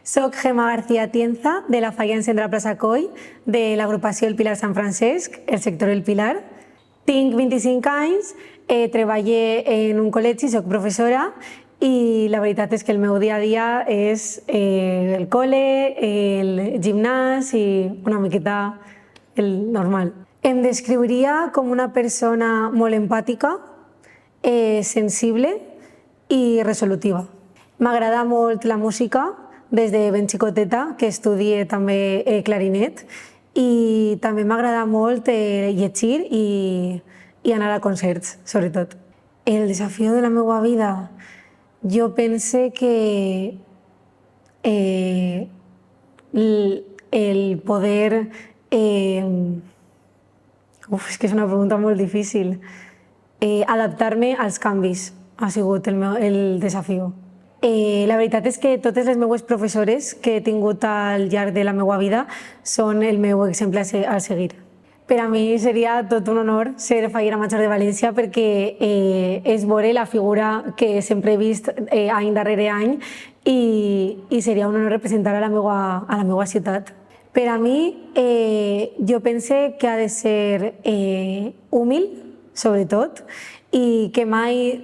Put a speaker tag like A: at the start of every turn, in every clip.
A: Soc Gemma García Tienza, de la Falla Encendre Plaça Coll, de l'agrupació El Pilar Sant Francesc, el sector El Pilar. Tinc 25 anys, treballo en un col·legi, soc professora i la veritat és que el meu dia a dia és el col·le, el gimnàs i una miqueta el normal. Em descriuria com una persona molt empàtica, sensible i resolutiva. M'agrada molt la música, des de ben xicoteta, que estudie també clarinet, i també m'agrada molt llegir i anar a concerts, sobretot. El desafió de la meva vida, jo pense que el poder... és que és una pregunta molt difícil. Adaptar-me als canvis ha sigut el desafió. La veritat és que totes les meues professores que he tingut al llarg de la meva vida són el meu exemple a seguir. Per a mi seria tot un honor ser fallera major de València perquè és veure la figura que sempre he vist any darrere any i seria un honor representar a la meva ciutat. Per a mi, jo pense que ha de ser humil, sobretot, i que mai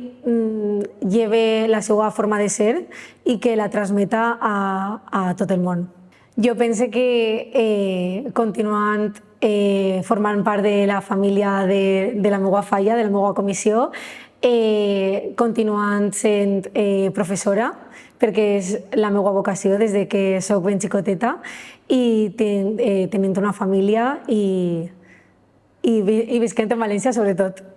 A: lleve la seva forma de ser i que la transmeta a tot el món. Jo pense que continuant formant part de la família de la meva falla, de la meva comissió, continuant sent professora, perquè és la meva vocació des que soc ben xicoteta, i tenint una família i visquent en València sobretot.